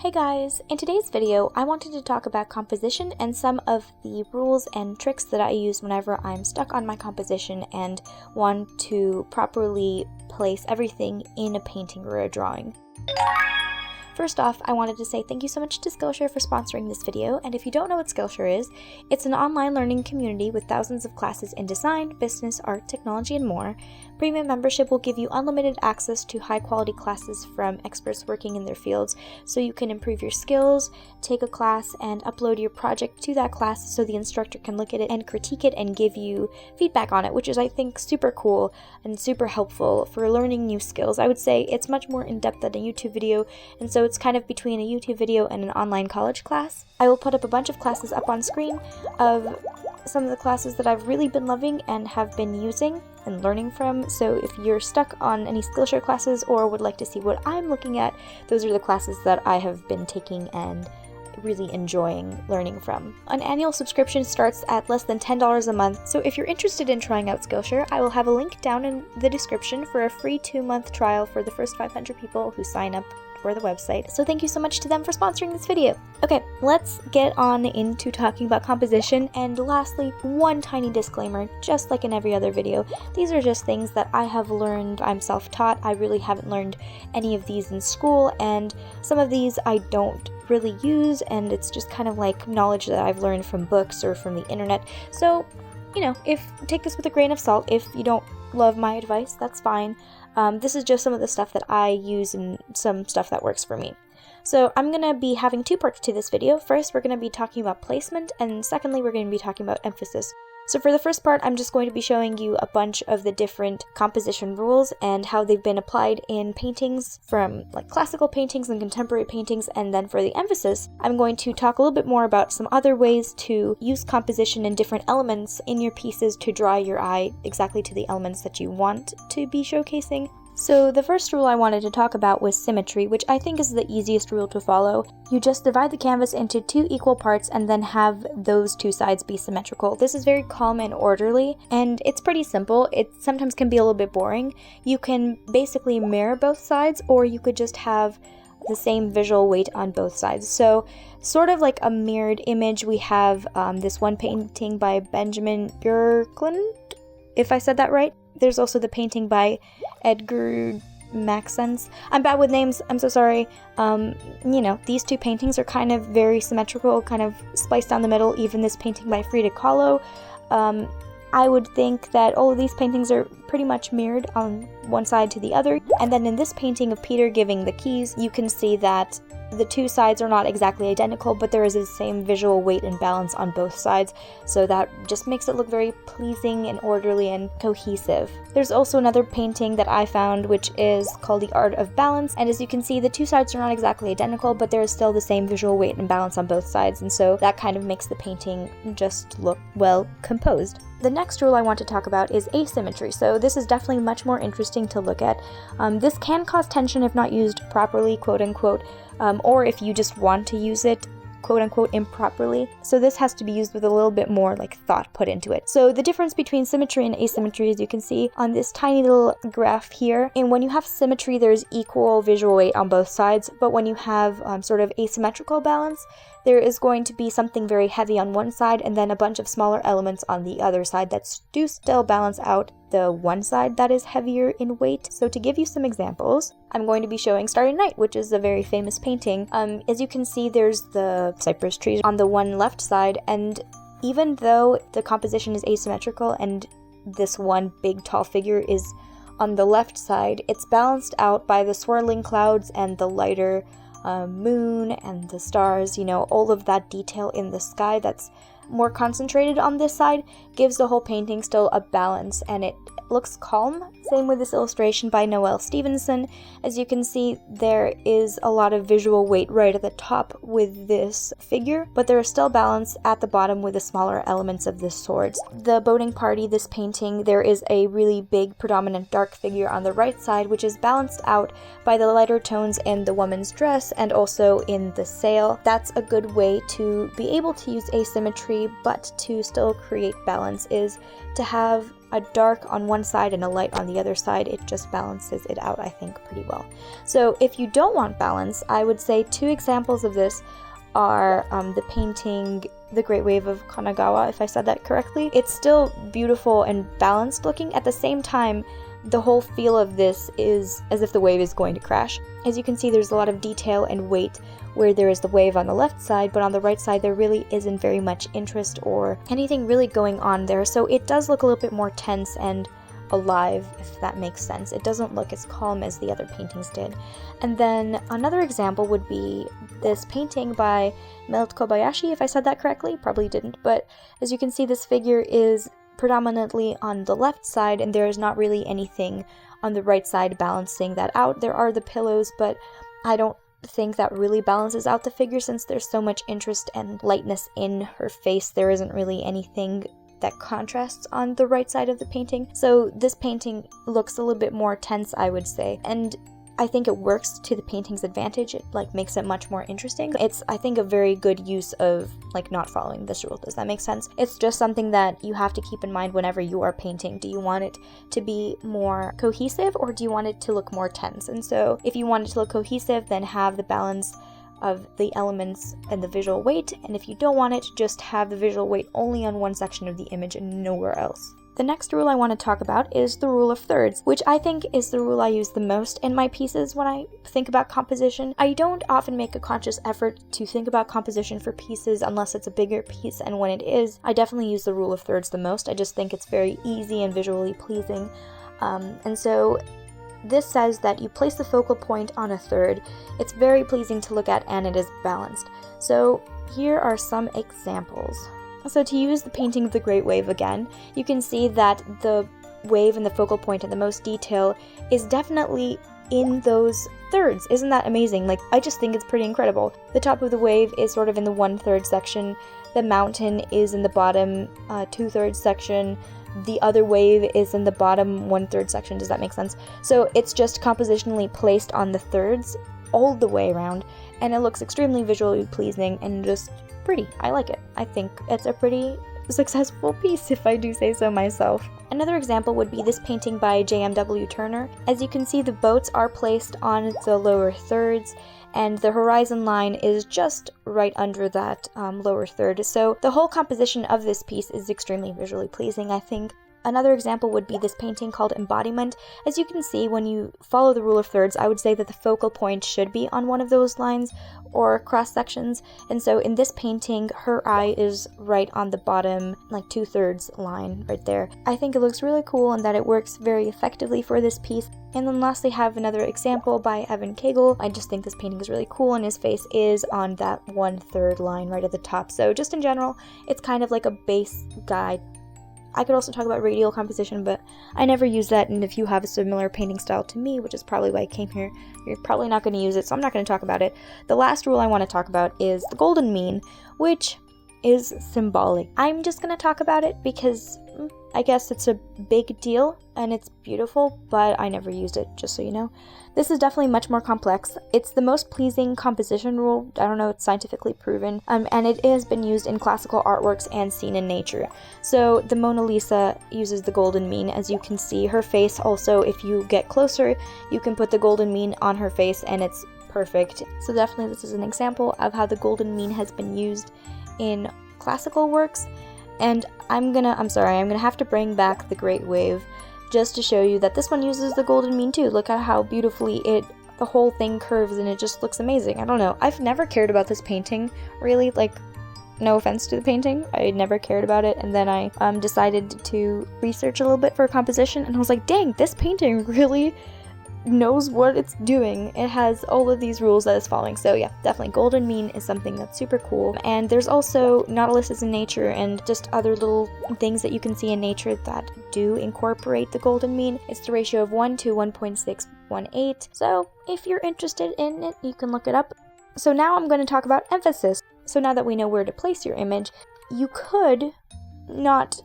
Hey guys, in today's video I wanted to talk about composition and some of the rules and tricks that I use whenever I'm stuck on my composition and want to properly place everything in a painting or a drawing. First off, I wanted to say thank you so much to SKILLSHARE for sponsoring this video, and if you don't know what SKILLSHARE is, it's an online learning community with thousands of classes in design, business, art, technology, and more. Premium membership will give you unlimited access to high-quality classes from experts working in their fields, so you can improve your skills, take a class, and upload your project to that class so the instructor can look at it and critique it and give you feedback on it, which is, I think, super cool and super helpful for learning new skills. I would say it's much more in-depth than a YouTube video, and so it's kind of between a YouTube video and an online college class. I will put up a bunch of classes up on screen of some of the classes that I've really been loving and have been using and learning from, so if you're stuck on any Skillshare classes or would like to see what I'm looking at, those are the classes that I have been taking and really enjoying learning from. An annual subscription starts at less than $10 a month, so if you're interested in trying out Skillshare, I will have a link down in the description for a free 2-month trial for the first 500 people who sign up for the website. So thank you so much to them for sponsoring this video. Okay, let's get on into talking about composition, and lastly, one tiny disclaimer, just like in every other video, these are just things that I have learned. I'm self-taught. I really haven't learned any of these in school, and some of these I don't really use, and it's just kind of like knowledge that I've learned from books or from the internet. So, take this with a grain of salt. If you don't love my advice, that's fine. This is just some of the stuff that I use and some stuff that works for me. So I'm going to be having 2 parts to this video. First, we're going to be talking about placement, and secondly, we're going to be talking about emphasis. So for the first part, I'm just going to be showing you a bunch of the different composition rules and how they've been applied in paintings, from like classical paintings and contemporary paintings, and then for the emphasis, I'm going to talk a little bit more about some other ways to use composition and different elements in your pieces to draw your eye exactly to the elements that you want to be showcasing. So the first rule I wanted to talk about was symmetry, which I think is the easiest rule to follow. You just divide the canvas into 2 equal parts and then have those 2 sides be symmetrical. This is very calm and orderly, and it's pretty simple. It sometimes can be a little bit boring. You can basically mirror both sides, or you could just have the same visual weight on both sides. So sort of like a mirrored image, we have this one painting by Benjamin Björklund, if I said that right. There's also the painting by Edgar Maxence. I'm bad with names, I'm so sorry. These 2 paintings are kind of very symmetrical, kind of spliced down the middle. Even this painting by Frida Kahlo. I would think that all of these paintings are pretty much mirrored on one side to the other. And then in this painting of Peter giving the keys, you can see that the 2 sides are not exactly identical, but there is the same visual weight and balance on both sides, so that just makes it look very pleasing and orderly and cohesive. There's also another painting that I found, which is called The Art of Balance, and as you can see, the 2 sides are not exactly identical, but there is still the same visual weight and balance on both sides, and so that kind of makes the painting just look well composed. The next rule I want to talk about is asymmetry, so this is definitely much more interesting to look at. This can cause tension if not used properly, quote-unquote, or if you just want to use it quote-unquote improperly. So this has to be used with a little bit more thought put into it. So the difference between symmetry and asymmetry, as you can see on this tiny little graph here, and when you have symmetry, there's equal visual weight on both sides, but when you have sort of asymmetrical balance, there is going to be something very heavy on one side and then a bunch of smaller elements on the other side that do still balance out the one side that is heavier in weight. So to give you some examples, I'm going to be showing Starry Night, which is a very famous painting. As you can see, there's the cypress trees on the one left side, and even though the composition is asymmetrical and this one big tall figure is on the left side, it's balanced out by the swirling clouds and the lighter moon and the stars. All of that detail in the sky that's more concentrated on this side gives the whole painting still a balance, and it looks calm. Same with this illustration by Noelle Stevenson. As you can see, there is a lot of visual weight right at the top with this figure, but there is still balance at the bottom with the smaller elements of the swords. The boating party, this painting, there is a really big predominant dark figure on the right side, which is balanced out by the lighter tones in the woman's dress and also in the sail. That's a good way to be able to use asymmetry asymmetry, but to still create balance, is to have a dark on one side and a light on the other side. It just balances it out, I think, pretty well. So if you don't want balance, I would say 2 examples of this are the painting The Great Wave of Kanagawa, if I said that correctly. It's still beautiful and balanced looking. At the same time, the whole feel of this is as if the wave is going to crash. As you can see, there's a lot of detail and weight where there is the wave on the left side, but on the right side there really isn't very much interest or anything really going on there. So it does look a little bit more tense and alive, if that makes sense. It doesn't look as calm as the other paintings did. And then another example would be this painting by Melt Kobayashi, if I said that correctly. Probably didn't, but as you can see, this figure is predominantly on the left side, and there is not really anything on the right side balancing that out. There are the pillows, but I don't think that really balances out the figure since there's so much interest and lightness in her face. There isn't really anything that contrasts on the right side of the painting. So this painting looks a little bit more tense, I would say, and I think it works to the painting's advantage. It makes it much more interesting. It's, I think, a very good use of not following this rule. Does that make sense? It's just something that you have to keep in mind whenever you are painting. Do you want it to be more cohesive, or do you want it to look more tense? And so if you want it to look cohesive, then have the balance of the elements and the visual weight, and if you don't want it, just have the visual weight only on one section of the image and nowhere else. The next rule I want to talk about is the rule of thirds, which I think is the rule I use the most in my pieces when I think about composition. I don't often make a conscious effort to think about composition for pieces unless it's a bigger piece, and when it is, I definitely use the rule of thirds the most. I just think it's very easy and visually pleasing. And so this says that you place the focal point on a third. It's very pleasing to look at and it is balanced. So here are some examples. So to use the painting of the Great Wave again, you can see that the wave and the focal point and the most detail is definitely in those thirds. Isn't that amazing? I just think it's pretty incredible. The top of the wave is sort of in the 1/3 section, the mountain is in the bottom 2/3 section, the other wave is in the bottom 1/3 section. Does that make sense? So it's just compositionally placed on the thirds all the way around, and it looks extremely visually pleasing and just pretty. I like it. I think it's a pretty successful piece, if I do say so myself. Another example would be this painting by JMW Turner. As you can see, the boats are placed on the lower thirds, and the horizon line is just right under that lower third. So the whole composition of this piece is extremely visually pleasing, I think. Another example would be this painting called Embodiment. As you can see, when you follow the rule of thirds, I would say that the focal point should be on one of those lines or cross sections. And so in this painting, her eye is right on the bottom, 2/3 line right there. I think it looks really cool and that it works very effectively for this piece. And then lastly, have another example by Evan Kagel. I just think this painting is really cool, and his face is on that 1/3 line right at the top. So just in general, it's kind of like a base guide. I could also talk about radial composition, but I never use that, and if you have a similar painting style to me, which is probably why I came here, you're probably not going to use it, so I'm not going to talk about it. The last rule I want to talk about is the golden mean, which is symbolic. I'm just going to talk about it because I guess it's a big deal and it's beautiful, but I never used it, just so you know. This is definitely much more complex. It's the most pleasing composition rule. I don't know, it's scientifically proven, and it has been used in classical artworks and seen in nature. So the Mona Lisa uses the golden mean. As you can see, her face also, if you get closer, you can put the golden mean on her face and it's perfect. So definitely this is an example of how the golden mean has been used in classical works. And I'm gonna have to bring back the Great Wave just to show you that this one uses the golden mean too. Look at how beautifully the whole thing curves and it just looks amazing. I don't know. I've never cared about this painting, really. No offense to the painting, I never cared about it, and then I decided to research a little bit for composition, and I was like, dang, this painting really knows what it's doing. It has all of these rules that it's following. So yeah, definitely golden mean is something that's super cool. And there's also Nautiluses in nature and just other little things that you can see in nature that do incorporate the golden mean. It's the ratio of 1 to 1.618. So if you're interested in it, you can look it up. So now I'm going to talk about emphasis. So now that we know where to place your image, you could not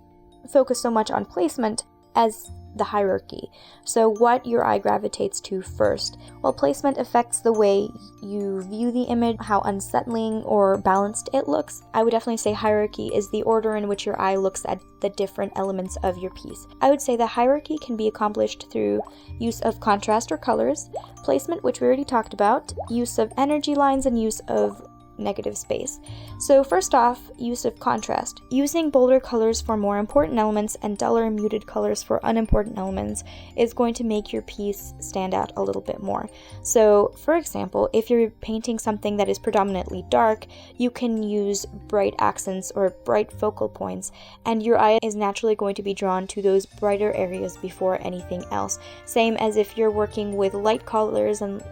focus so much on placement as the hierarchy. So what your eye gravitates to first. While placement affects the way you view the image, how unsettling or balanced it looks, I would definitely say hierarchy is the order in which your eye looks at the different elements of your piece. I would say the hierarchy can be accomplished through use of contrast or colors, placement, which we already talked about, use of energy lines, and use of negative space. So first off, use of contrast. Using bolder colors for more important elements and duller muted colors for unimportant elements is going to make your piece stand out a little bit more. So for example, if you're painting something that is predominantly dark, you can use bright accents or bright focal points, and your eye is naturally going to be drawn to those brighter areas before anything else. Same as if you're working with light colors and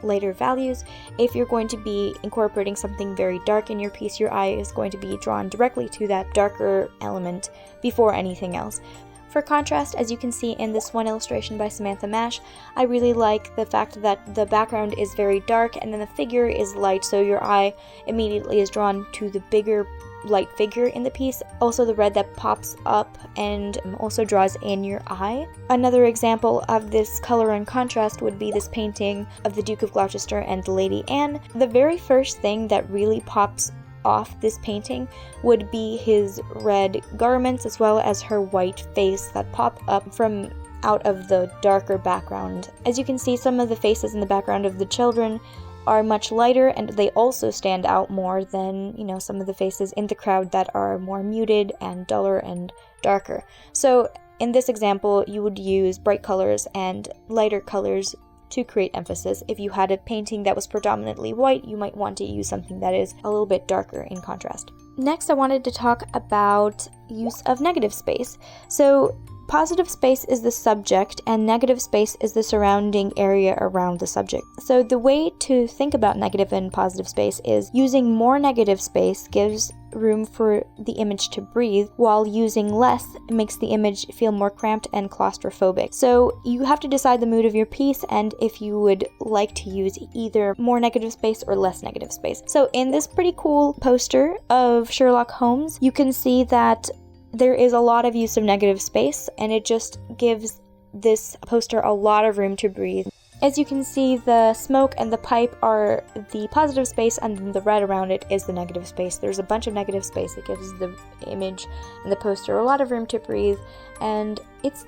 lighter values. If you're going to be incorporating something very dark in your piece, your eye is going to be drawn directly to that darker element before anything else. For contrast, as you can see in this one illustration by Samantha Mash, I really like the fact that the background is very dark and then the figure is light, so your eye immediately is drawn to the bigger light figure in the piece. Also the red that pops up and also draws in your eye. Another example of this color and contrast would be this painting of the Duke of Gloucester and Lady Anne. The very first thing that really pops off this painting would be his red garments as well as her white face that pop up from out of the darker background. As you can see, some of the faces in the background of the children are much lighter, and they also stand out more than, some of the faces in the crowd that are more muted and duller and darker. So in this example, you would use bright colors and lighter colors to create emphasis. If you had a painting that was predominantly white, you might want to use something that is a little bit darker in contrast. Next, I wanted to talk about use of negative space. So positive space is the subject and negative space is the surrounding area around the subject. So the way to think about negative and positive space is using more negative space gives room for the image to breathe, while using less makes the image feel more cramped and claustrophobic. So you have to decide the mood of your piece and if you would like to use either more negative space or less negative space. So in this pretty cool poster of Sherlock Holmes, you can see that there is a lot of use of negative space, and it just gives this poster a lot of room to breathe. As you can see, the smoke and the pipe are the positive space, and then the red around it is the negative space. There's a bunch of negative space. It gives the image and the poster a lot of room to breathe, and it's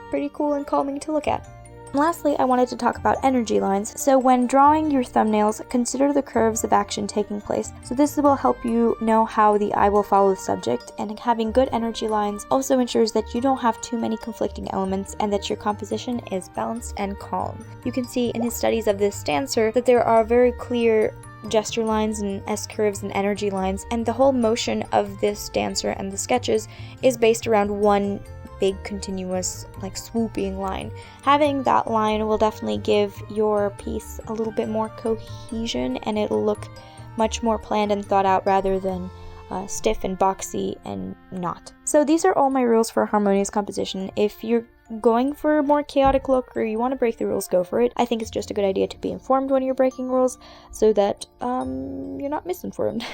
pretty cool and calming to look at. Lastly, I wanted to talk about energy lines. So when drawing your thumbnails, consider the curves of action taking place. So this will help you know how the eye will follow the subject, and having good energy lines also ensures that you don't have too many conflicting elements and that your composition is balanced and calm. You can see in his studies of this dancer that there are very clear gesture lines and S-curves and energy lines, and the whole motion of this dancer and the sketches is based around one big continuous swooping line. Having that line will definitely give your piece a little bit more cohesion, and it'll look much more planned and thought out rather than stiff and boxy and not. So these are all my rules for harmonious composition. If you're going for a more chaotic look or you want to break the rules, go for it. I think it's just a good idea to be informed when you're breaking rules so that you're not misinformed.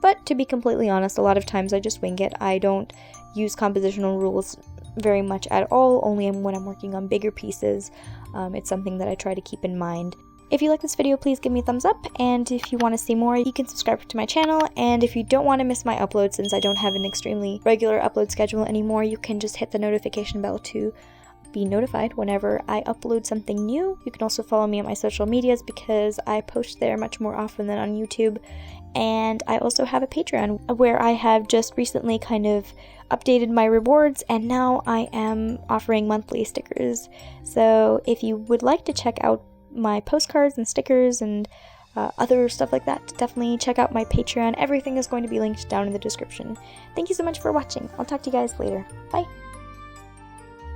But to be completely honest, a lot of times I just wing it. I don't use compositional rules very much at all, only when I'm working on bigger pieces. It's something that I try to keep in mind. If you like this video, please give me a thumbs up, and if you want to see more, you can subscribe to my channel, and if you don't want to miss my uploads, since I don't have an extremely regular upload schedule anymore, you can just hit the notification bell to be notified whenever I upload something new. You can also follow me on my social medias because I post there much more often than on YouTube, and I also have a Patreon where I have just recently kind of updated my rewards, and now I am offering monthly stickers. So if you would like to check out my postcards and stickers and other stuff like that, definitely check out my Patreon. Everything is going to be linked down in the description. Thank you so much for watching. I'll talk to you guys later. Bye!